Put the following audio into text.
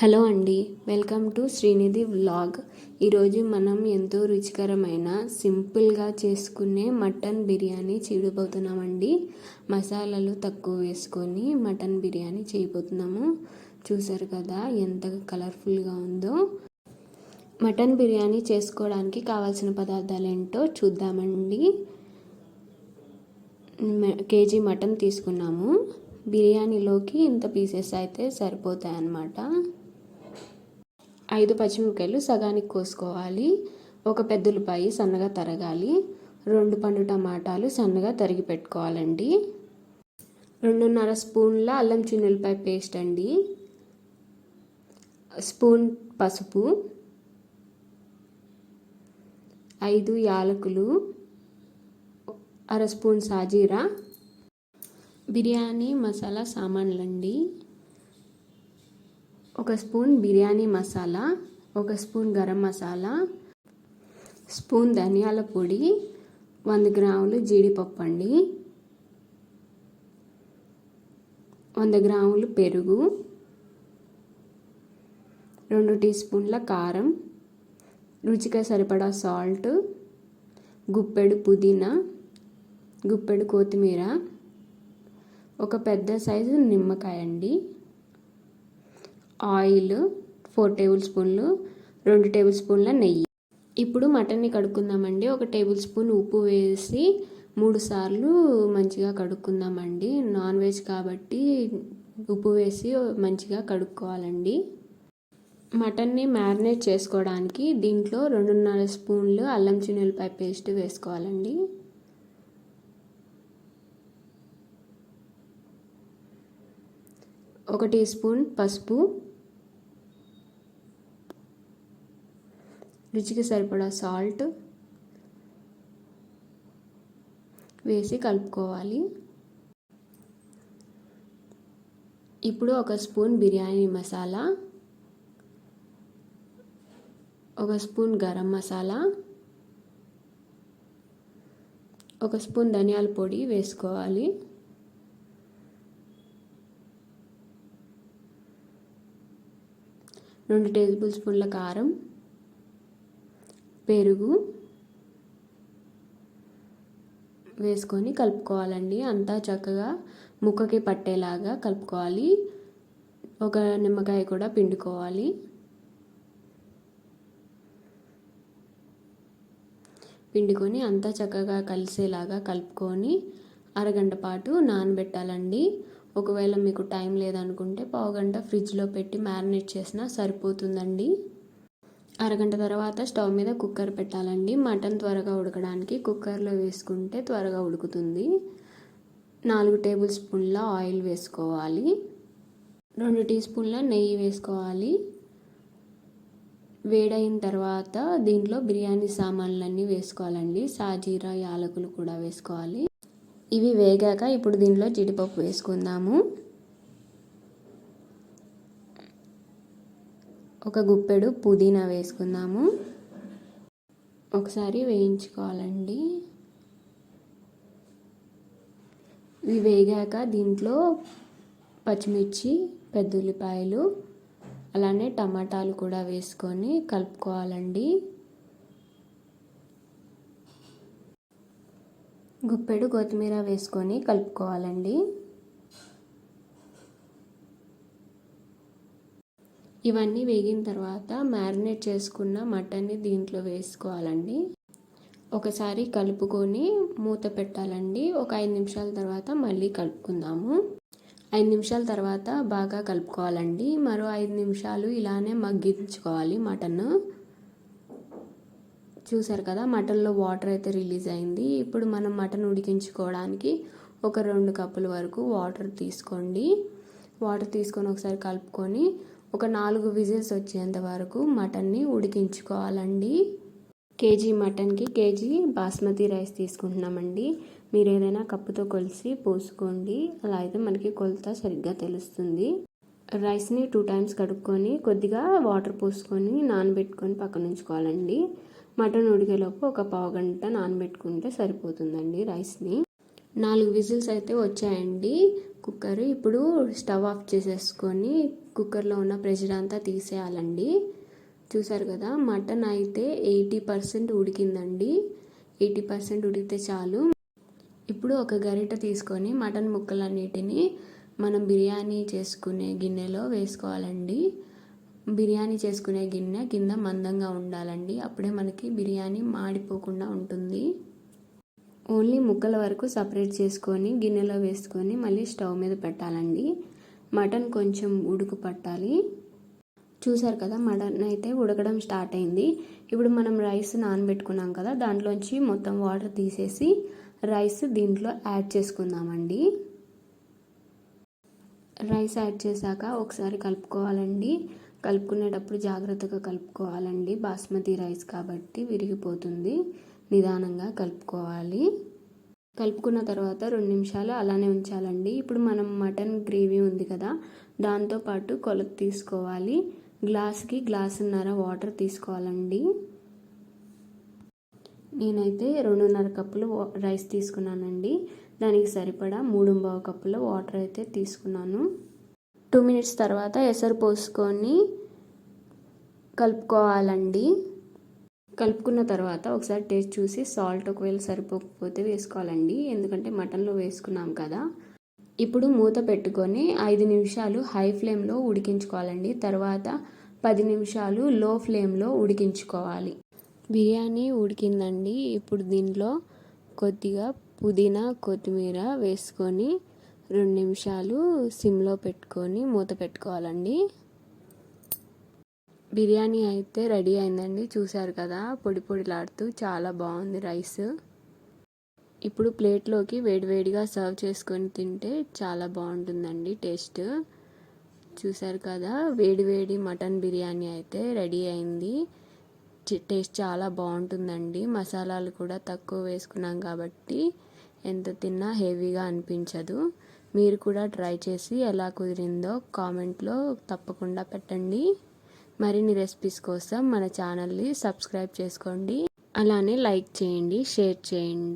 Hello అండి, welcome to Srinidhi vlog. ఈరోజు మనం ఎంతో రుచికరమైన సింపుల్గా చేసుకునే మటన్ బిర్యానీ చేయబోతున్నామండి. మసాలాలు తక్కువ వేసుకొని మటన్ బిర్యానీ చేయబోతున్నాము. చూసారు కదా ఎంత కలర్ఫుల్గా ఉందో. మటన్ బిర్యానీ చేసుకోవడానికి కావాల్సిన పదార్థాలు ఏంటో చూద్దామండి. కేజీ మటన్ తీసుకున్నాము. బిర్యానీలోకి ఇంత పీసెస్ అయితే సరిపోతాయి అన్నమాట. 5 పచ్చిమిరపకాయలు సగానికి కోసుకోవాలి. ఒక పెద్ద ఉల్లిపాయ సన్నగా తరగాలి. 2 పండు టమాటాలు సన్నగా తరిగి పెట్టుకోవాలండి. 2.5 స్పూన్ల అల్లం చిన్నులపాయ పేస్ట్ అండి. స్పూన్ పసుపు, 5 యాలకులు, అర స్పూన్ సాజీరా, బిర్యానీ మసాలా సామాన్లండి. 1 spoon biryani masala, 1 spoon garam masala, spoon ధనియాల పొడి, 100 గ్రాములు జీడిపప్పు అండి, 100 గ్రాములు పెరుగు, 2 టీ స్పూన్ల కారం, రుచికి సరిపడా సాల్ట్, గుప్పెడు పుదీనా, గుప్పెడు కొత్తిమీర, ఒక పెద్ద సైజు నిమ్మకాయ అండి, ఆయిల్ 4 టేబుల్ స్పూన్లు, 2 టేబుల్ స్పూన్ల నెయ్యి. ఇప్పుడు మటన్ని కడుక్కుందామండి. 1 టేబుల్ స్పూన్ ఉప్పు వేసి 3 సార్లు మంచిగా కడుక్కుందామండి. నాన్ వెజ్ కాబట్టి ఉప్పు వేసి మంచిగా కడుక్కోవాలండి. మటన్ని మ్యారినేట్ చేసుకోవడానికి దీంట్లో 2.5 స్పూన్లు అల్లం చిన్నులపాయ పేస్ట్ వేసుకోవాలండి. 1 టీ స్పూన్ పసుపు, రుచికి సరిపడా సాల్ట్ వేసి కలుపుకోవాలి. ఇప్పుడు 1 spoon biryani masala, 1 spoon garam masala, 1 spoon ధనియాల పొడి వేసుకోవాలి. 2 టేబుల్ స్పూన్ల కారం, పెరుగు వేసుకొని కలుపుకోవాలండి. అంతా చక్కగా ముక్కకి పట్టేలాగా కలుపుకోవాలి. 1 నిమ్మకాయ కూడా పిండుకోవాలి. పిండుకొని అంతా చక్కగా కలిసేలాగా కలుపుకొని అరగంట పాటు నానబెట్టాలండి. ఒకవేళ మీకు టైం లేదనుకుంటే పావుగంట ఫ్రిడ్జ్లో పెట్టి మ్యారినేట్ చేసినా సరిపోతుందండి. అరగంట తర్వాత స్టవ్ మీద కుక్కర్ పెట్టాలండి. మటన్ త్వరగా ఉడకడానికి కుక్కర్లో వేసుకుంటే త్వరగా ఉడుకుతుంది. 4 టేబుల్ స్పూన్ల ఆయిల్ వేసుకోవాలి. 2 టీ స్పూన్ల నెయ్యి వేసుకోవాలి. వేడైన తర్వాత దీంట్లో బిర్యానీ సామాన్లన్నీ వేసుకోవాలండి. సాజీరా, యాలకులు కూడా వేసుకోవాలి. ఇవి వేగాక ఇప్పుడు దీంట్లో జీడిపప్పు వేసుకుందాము. 1 గుప్పెడు పుదీనా వేసుకుందాము. ఒకసారి వేయించుకోవాలండి. ఇవి వేగాక దీంట్లో పచ్చిమిర్చి, పెద్ద ఉల్లిపాయలు, అలానే టమాటాలు కూడా వేసుకొని కలుపుకోవాలండి. గుప్పెడు కొత్తిమీర వేసుకొని కలుపుకోవాలండి. ఇవన్నీ వేగిన తర్వాత మ్యారినేట్ చేసుకున్న మటన్ని దీంట్లో వేసుకోవాలండి. ఒకసారి కలుపుకొని మూత పెట్టాలండి. ఒక 5 నిమిషాల తర్వాత మళ్ళీ కలుపుకుందాము. 5 నిమిషాల తర్వాత బాగా కలుపుకోవాలండి. మరో 5 నిమిషాలు ఇలానే మగ్గించుకోవాలి మటన్. చూసారు కదా, మటన్లో వాటర్ అయితే రిలీజ్ అయింది. ఇప్పుడు మనం మటన్ ఉడికించుకోవడానికి ఒక 2 కప్పుల వరకు వాటర్ తీసుకోండి. వాటర్ తీసుకొని ఒకసారి కలుపుకొని ఒక 4 విజిల్స్ వచ్చేంత వరకు మటన్ని ఉడికించుకోవాలండి. కేజీ మటన్కి కేజీ బాస్మతి రైస్ తీసుకుంటున్నామండి. మీరు ఏదైనా కప్పుతో కొలిసి పోసుకోండి. అలా అయితే మనకి కొలత సరిగ్గా తెలుస్తుంది. రైస్ని 2 టైమ్స్ కడుక్కొని కొద్దిగా వాటర్ పోసుకొని నానబెట్టుకొని పక్కన ఉంచుకోవాలండి. మటన్ ఉడికేలోపు ఒక పావుగంట నానబెట్టుకుంటే సరిపోతుందండి రైస్ని. 4 విజిల్స్ అయితే వచ్చాయండి కుక్కర్. ఇప్పుడు స్టవ్ ఆఫ్ చేసేసుకొని కుక్కర్లో ఉన్న ప్రెషర్ అంతా తీసేయాలండి. చూసారు కదా, మటన్ అయితే 80% ఉడికిందండి. 80% ఉడికితే చాలు. ఇప్పుడు ఒక గరిటె తీసుకొని మటన్ ముక్కలన్నిటిని మనం బిర్యానీ చేసుకునే గిన్నెలో వేసుకోవాలండి. బిర్యానీ చేసుకునే గిన్నె కింద మందంగా ఉండాలండి. అప్పుడే మనకి బిర్యానీ మాడిపోకుండా ఉంటుంది. ఓన్లీ ముక్కల వరకు సపరేట్ చేసుకొని గిన్నెలో వేసుకొని మళ్ళీ స్టవ్ మీద పెట్టాలండి. మటన్ కొంచెం ఉడుకు పట్టాలి. చూసారు కదా, మటన్ అయితే ఉడకడం స్టార్ట్ అయింది. ఇప్పుడు మనం రైస్ నానబెట్టుకున్నాం కదా, దాంట్లోంచి మొత్తం వాటర్ తీసేసి రైస్ దీంట్లో యాడ్ చేసుకుందామండి. రైస్ యాడ్ చేశాక ఒకసారి కలుపుకోవాలండి. కలుపుకునేటప్పుడు జాగ్రత్తగా కలుపుకోవాలండి. బాస్మతి రైస్ కాబట్టి విరిగిపోతుంది. నిదానంగా కలుపుకోవాలి. కలుపుకున్న తర్వాత 2 నిమిషాలు అలానే ఉంచాలండి. ఇప్పుడు మనం మటన్ గ్రేవీ ఉంది కదా, దాంతోపాటు కొలత తీసుకోవాలి. గ్లాస్కి గ్లాసున్నర వాటర్ తీసుకోవాలండి. నేనైతే 2.5 కప్పులు రైస్ తీసుకున్నానండి. దానికి సరిపడా 3.25 కప్పుల వాటర్ అయితే తీసుకున్నాను. 2 మినిట్స్ తర్వాత ఎసరు పోసుకొని కలుపుకోవాలండి. కలుపుకున్న తర్వాత ఒకసారి టేస్ట్ చూసి సాల్ట్ ఒకవేళ సరిపోకపోతే వేసుకోవాలండి. ఎందుకంటే మటన్లో వేసుకున్నాం కదా. ఇప్పుడు మూత పెట్టుకొని 5 నిమిషాలు హై ఫ్లేమ్లో ఉడికించుకోవాలండి. తర్వాత 10 నిమిషాలు లో ఫ్లేమ్లో ఉడికించుకోవాలి. బిర్యానీ ఉడికిందండి. ఇప్పుడు దీంట్లో కొద్దిగా పుదీనా, కొత్తిమీర వేసుకొని 2 నిమిషాలు సిమ్లో పెట్టుకొని మూత పెట్టుకోవాలండి. బిర్యానీ అయితే రెడీ అయిందండి. చూసారు కదా, పొడి పొడిలాడుతూ చాలా బాగుంది రైస్. ఇప్పుడు ప్లేట్లోకి వేడివేడిగా సర్వ్ చేసుకొని తింటే చాలా బాగుంటుందండి టేస్ట్. చూసారు కదా, వేడివేడి మటన్ బిర్యానీ అయితే రెడీ అయింది. టేస్ట్ చాలా బాగుంటుందండి. మసాలాలు కూడా తక్కువ వేసుకున్నాం కాబట్టి ఎంత తిన్నా హెవీగా అనిపించదు. మీరు కూడా ట్రై చేసి ఎలా కుదిరిందో కామెంట్లో తప్పకుండా పెట్టండి. మరిన్ని రెసిపీస్ కోసం మన ఛానల్ని సబ్స్క్రైబ్ చేసుకోండి. అలానే లైక్ చేయండి, షేర్ చేయండి.